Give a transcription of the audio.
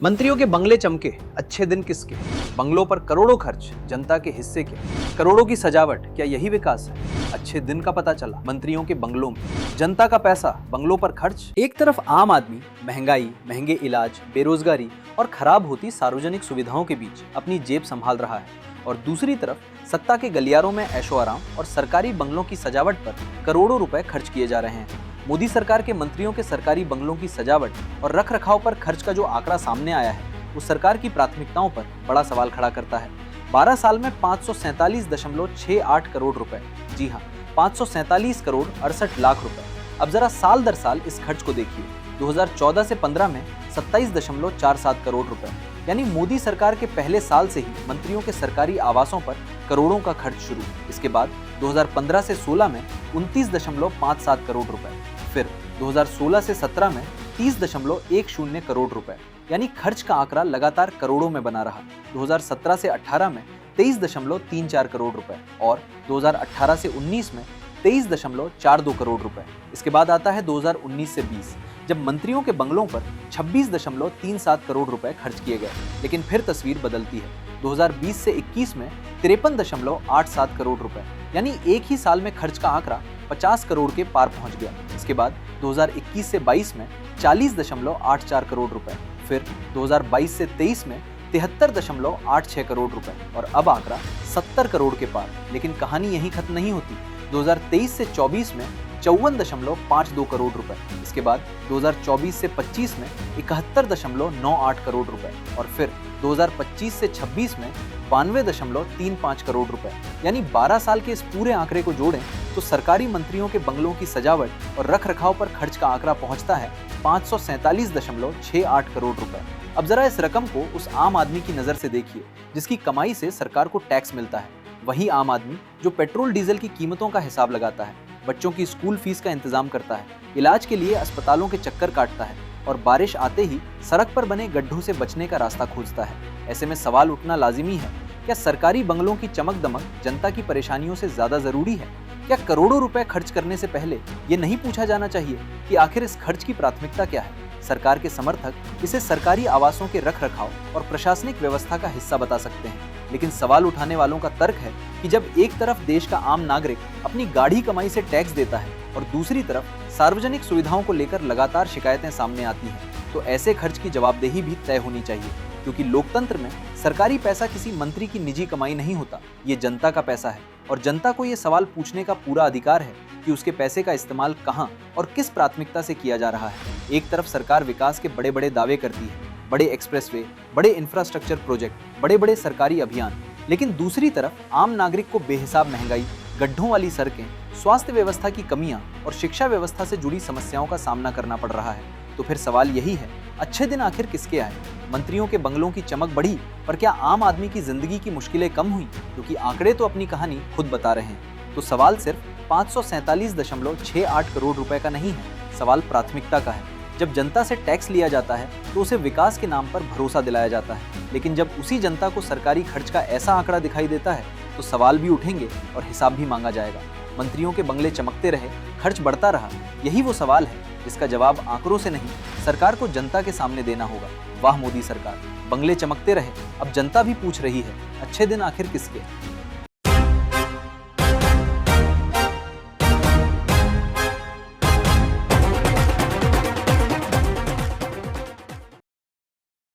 मंत्रियों के बंगले चमके, अच्छे दिन किसके? बंगलों पर करोड़ों खर्च, जनता के हिस्से के? करोड़ों की सजावट, क्या यही विकास है? अच्छे दिन का पता चला मंत्रियों के बंगलों में। जनता का पैसा बंगलों पर खर्च। एक तरफ आम आदमी महंगाई, महंगे इलाज, बेरोजगारी और खराब होती सार्वजनिक सुविधाओं के बीच अपनी जेब संभाल रहा है, और दूसरी तरफ सत्ता के गलियारों में ऐशो आराम और सरकारी बंगलों की सजावट पर करोड़ों रुपए खर्च किए जा रहे हैं। मोदी सरकार के मंत्रियों के सरकारी बंगलों की सजावट और रख रखाव पर खर्च का जो आंकड़ा सामने आया है, वो सरकार की प्राथमिकताओं पर बड़ा सवाल खड़ा करता है। 12 साल में 547.68 करोड़ रुपए, जी हाँ, 547 करोड़ 68 लाख रुपए। अब जरा साल दर साल इस खर्च को देखिए। 2014 से 15 में 27.47 करोड़ रुपए, यानी मोदी सरकार के पहले साल से ही मंत्रियों के सरकारी आवासों पर करोड़ों का खर्च शुरू। इसके बाद 2015 से 16 में 29.57 करोड़ रुपए, फिर 2016 से 17 में 30.10 करोड़ रुपए, यानी खर्च का आंकड़ा लगातार करोड़ों में बना रहा। 2017 से 18 में 23.34 करोड़ रुपए और 2018 से 19 में 23.42 करोड़ रुपए। इसके बाद आता है 2019 से 20, जब मंत्रियों के बंगलों पर 26.37 करोड़ रुपए खर्च किए गए। लेकिन फिर तस्वीर बदलती है। 2020 से 21 में 53.87 करोड़ रुपए, यानी एक ही साल में खर्च का आंकड़ा 50 करोड़ के पार पहुंच गया। इसके बाद 2021 से 22 में 40.84 करोड़ रुपए, फिर 2022 से 23 में 73.86 करोड़ रुपए और अब आंकड़ा 70 करोड़ के पार। लेकिन कहानी यहीं खत्म नहीं होती। 2023 से 24 में 54.52 करोड़ रुपए, इसके बाद 2024 से 25 में 71.98 करोड़ रुपए और फिर 2025 से 26 में 92.35 करोड़ रुपए। यानी 12 साल के इस पूरे आंकड़े को जोड़ें तो सरकारी मंत्रियों के बंगलों की सजावट और रख रखाव पर खर्च का आंकड़ा पहुंचता है 547.68 करोड़ रुपए। अब जरा इस रकम को उस आम आदमी की नजर से देखिए जिसकी कमाई से सरकार को टैक्स मिलता है। वही आम आदमी जो पेट्रोल डीजल की कीमतों का हिसाब लगाता है, बच्चों की स्कूल फीस का इंतजाम करता है, इलाज के लिए अस्पतालों के चक्कर काटता है और बारिश आते ही सड़क पर बने गड्ढों से बचने का रास्ता खोजता है। ऐसे में सवाल उठना लाजिमी है, क्या सरकारी बंगलों की चमक दमक जनता की परेशानियों से ज्यादा जरूरी है? क्या करोड़ों रुपए खर्च करने से पहले ये नहीं पूछा जाना चाहिए कि आखिर इस खर्च की प्राथमिकता क्या है? सरकार के समर्थक इसे सरकारी आवासों के रख रखाव और प्रशासनिक व्यवस्था का हिस्सा बता सकते हैं, लेकिन सवाल उठाने वालों का तर्क है कि जब एक तरफ देश का आम नागरिक अपनी गाढ़ी कमाई से टैक्स देता है और दूसरी तरफ सार्वजनिक सुविधाओं को लेकर लगातार शिकायतें सामने आती हैं, तो ऐसे खर्च की जवाबदेही भी तय होनी चाहिए। क्योंकि लोकतंत्र में सरकारी पैसा किसी मंत्री की निजी कमाई नहीं होता, ये जनता का पैसा है और जनता को ये सवाल पूछने का पूरा अधिकार है कि उसके पैसे का इस्तेमाल कहाँ और किस प्राथमिकता से किया जा रहा है। एक तरफ सरकार विकास के बड़े बड़े दावे करती है, बड़े एक्सप्रेसवे, बड़े इंफ्रास्ट्रक्चर प्रोजेक्ट, बड़े बड़े सरकारी अभियान, लेकिन दूसरी तरफ आम नागरिक को बेहिसाब महंगाई, गड्ढों वाली सड़कें, स्वास्थ्य व्यवस्था की कमियां और शिक्षा व्यवस्था से जुड़ी समस्याओं का सामना करना पड़ रहा है। तो फिर सवाल यही है, अच्छे दिन आखिर किसके आए? मंत्रियों के बंगलों की चमक बढ़ी, पर क्या आम आदमी की जिंदगी की मुश्किलें कम हुई? क्योंकि आंकड़े तो अपनी कहानी खुद बता रहे हैं। तो सवाल सिर्फ 547.68 करोड़ रुपए का नहीं है, सवाल प्राथमिकता का है। जब जनता से टैक्स लिया जाता है तो उसे विकास के नाम पर भरोसा दिलाया जाता है, लेकिन जब उसी जनता को सरकारी खर्च का ऐसा आंकड़ा दिखाई देता है तो सवाल भी उठेंगे और हिसाब भी मांगा जाएगा। मंत्रियों के बंगले चमकते रहे, खर्च बढ़ता रहा, यही वो सवाल है जिसका जवाब आंकड़ों से नहीं, सरकार को जनता के सामने देना होगा। वाह मोदी सरकार, बंगले चमकते रहे, अब जनता भी पूछ रही है, अच्छे दिन आखिर किसके?